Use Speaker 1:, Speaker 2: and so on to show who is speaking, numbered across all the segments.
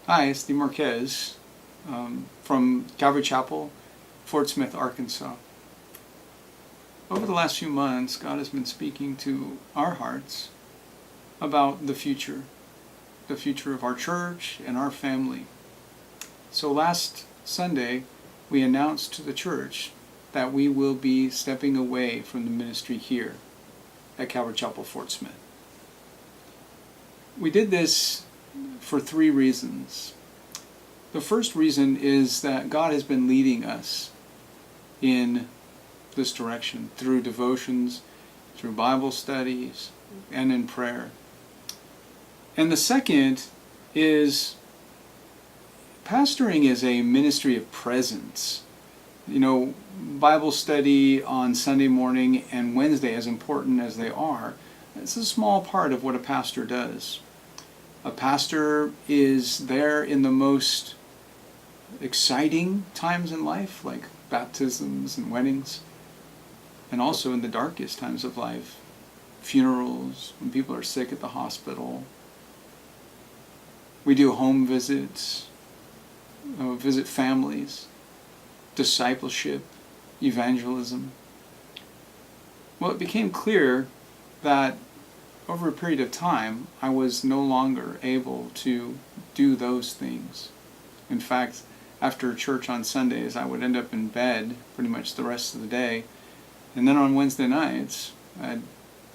Speaker 1: Hi, it's Steve Marquez from Calvary Chapel, Fort Smith, Arkansas. Over the last few months, God has been speaking to our hearts about the future of our church and our family. So last Sunday, we announced to the church that we will be stepping away from the ministry here at Calvary Chapel, Fort Smith. We did this for three reasons. The first reason is that God has been leading us in this direction through devotions, through Bible studies, and in prayer. And the second is pastoring is a ministry of presence. You know, Bible study on Sunday morning and Wednesday, as important as they are, it's a small part of what a pastor does. A pastor is there in the most exciting times in life, like baptisms and weddings, and also in the darkest times of life, funerals, when people are sick at the hospital. We do home visits, visit families, discipleship, evangelism. Well, it became clear that over a period of time, I was no longer able to do those things. In fact, after church on Sundays, I would end up in bed pretty much the rest of the day. And then on Wednesday nights, I'd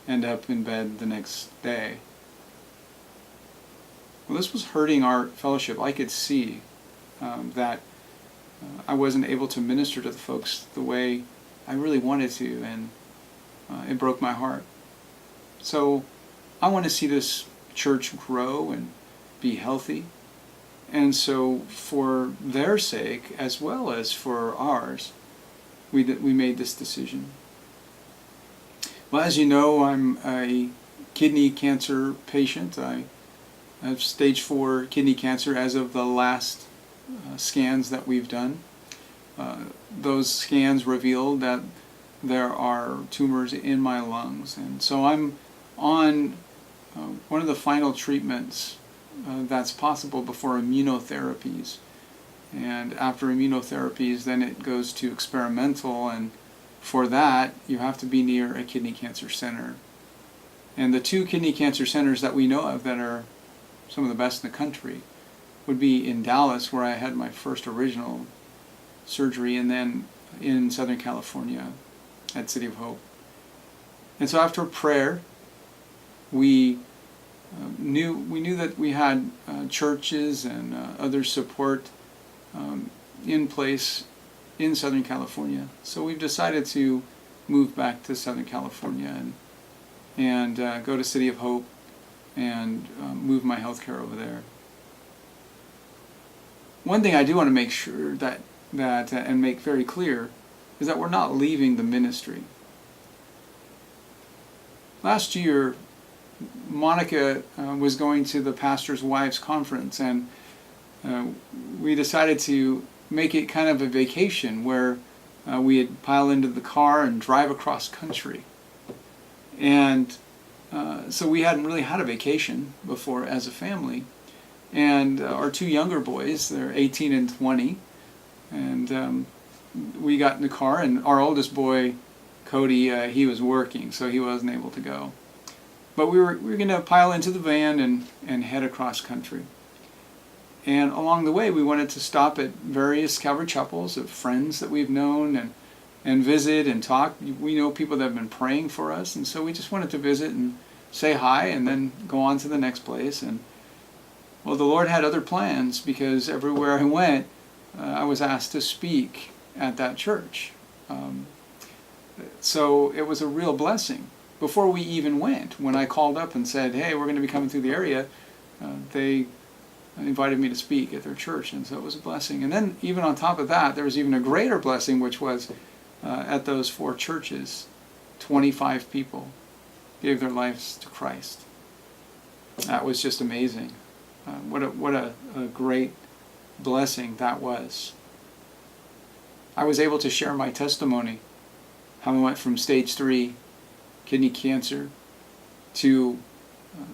Speaker 1: end up in bed the next day. Well, this was hurting our fellowship. I could see that I wasn't able to minister to the folks the way I really wanted to, and it broke my heart. So I want to see this church grow and be healthy. And so for their sake, as well as for ours, we made this decision. Well, as you know, I'm a kidney cancer patient. I have stage 4 kidney cancer as of the last scans that we've done. Those scans revealed that there are tumors in my lungs. And so I'm on one of the final treatments that's possible before immunotherapies. And after immunotherapies, then it goes to experimental, and for that, you have to be near a kidney cancer center. And the 2 kidney cancer centers that we know of that are some of the best in the country would be in Dallas, where I had my first original surgery, and then in Southern California at City of Hope. And so after prayer, we knew that we had churches and other support in place in Southern California. So we've decided to move back to Southern California and go to City of Hope and move my healthcare over there. One thing I do want to make sure that and make very clear is that we're not leaving the ministry. Last year, Monica was going to the Pastor's Wives Conference, and we decided to make it kind of a vacation where we'd pile into the car and drive across country. And so we hadn't really had a vacation before as a family. And our 2 younger boys, they're 18 and 20, and we got in the car, and our oldest boy, Cody, he was working, so he wasn't able to go. But we were going to pile into the van and head across country. And along the way, we wanted to stop at various Calvary chapels of friends that we've known and visit and talk. We know people that have been praying for us, and so we just wanted to visit and say hi and then go on to the next place. And well, the Lord had other plans, because everywhere I went, I was asked to speak at that church. So it was a real blessing. Before we even went, when I called up and said, hey, we're going to be coming through the area, they invited me to speak at their church, and so it was a blessing. And then even on top of that, there was even a greater blessing, which was at those 4 churches, 25 people gave their lives to Christ. That was just amazing. What a great blessing that was. I was able to share my testimony, how I went from stage 3 kidney cancer to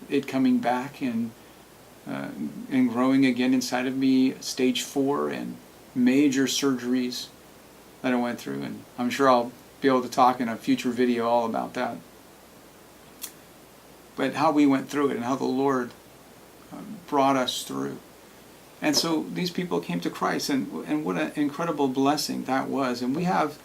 Speaker 1: it coming back, and and growing again inside of me, stage 4 and major surgeries that I went through. And I'm sure I'll be able to talk in a future video all about that. But how we went through it and how the Lord brought us through. And so these people came to Christ, and what an incredible blessing that was. And we have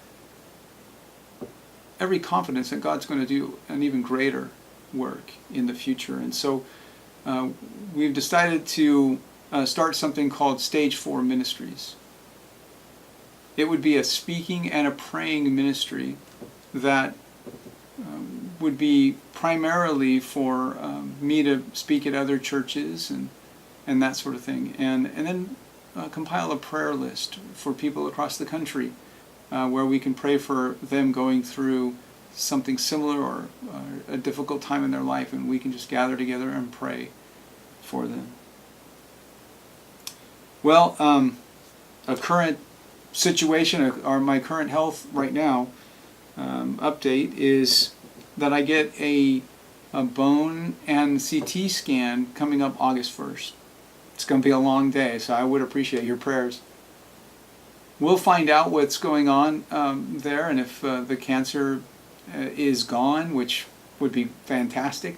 Speaker 1: every confidence that God's going to do an even greater work in the future. And so we've decided to start something called Stage 4 Ministries. It would be a speaking and a praying ministry that would be primarily for me to speak at other churches and that sort of thing, and then compile a prayer list for people across the country where we can pray for them going through something similar or a difficult time in their life, and we can just gather together and pray for them. Well, a current situation, or my current health right now, update is that I get a bone and CT scan coming up August 1st. It's going to be a long day, so I would appreciate your prayers. We'll find out what's going on there, and if the cancer is gone, which would be fantastic,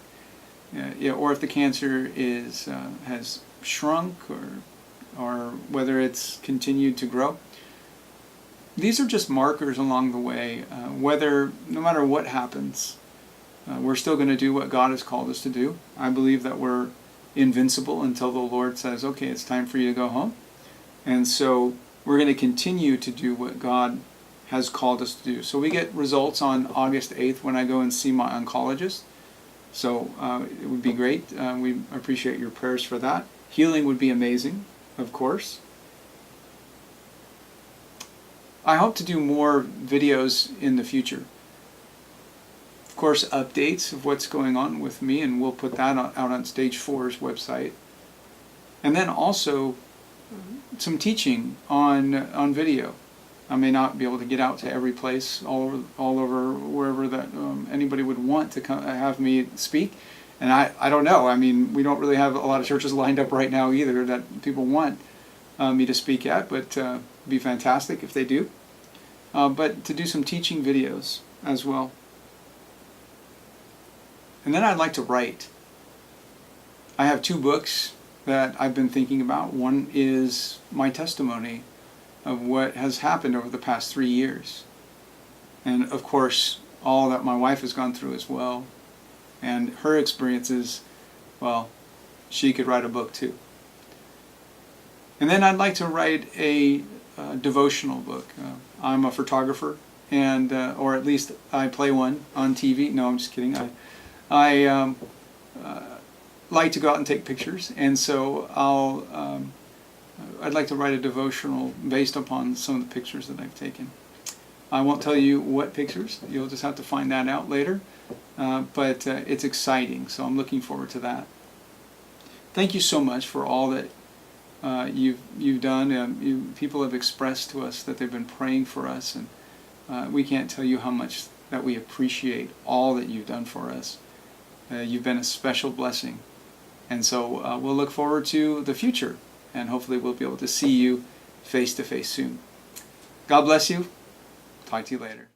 Speaker 1: or if the cancer has shrunk, or whether it's continued to grow. These are just markers along the way. No matter what happens, we're still going to do what God has called us to do. I believe that we're invincible until the Lord says, okay, it's time for you to go home. And so we're going to continue to do what God has called us to do. So we get results on August 8th when I go and see my oncologist. So it would be great. We appreciate your prayers for that. Healing would be amazing, of course. I hope to do more videos in the future. Of course, updates of what's going on with me, and we'll put that out on Stage 4's website. And then also some teaching on video. I may not be able to get out to every place, all over wherever that anybody would want to have me speak. And I don't know. I mean, we don't really have a lot of churches lined up right now either that people want me to speak at, but it'd be fantastic if they do. But to do some teaching videos as well. And then I'd like to write. I have 2 books that I've been thinking about. One is my testimony of what has happened over the past 3 years. And of course, all that my wife has gone through as well. And her experiences, well, she could write a book too. And then I'd like to write a devotional book. I'm a photographer, and or at least I play one on TV. No, I'm just kidding. I like to go out and take pictures, and so I'd like to write a devotional based upon some of the pictures that I've taken. I won't tell you what pictures. You'll just have to find that out later. But it's exciting, so I'm looking forward to that. Thank you so much for all that you've done. People have expressed to us that they've been praying for us, and we can't tell you how much that we appreciate all that you've done for us. You've been a special blessing, and so we'll look forward to the future, and hopefully we'll be able to see you face to face soon. God bless you. Talk to you later.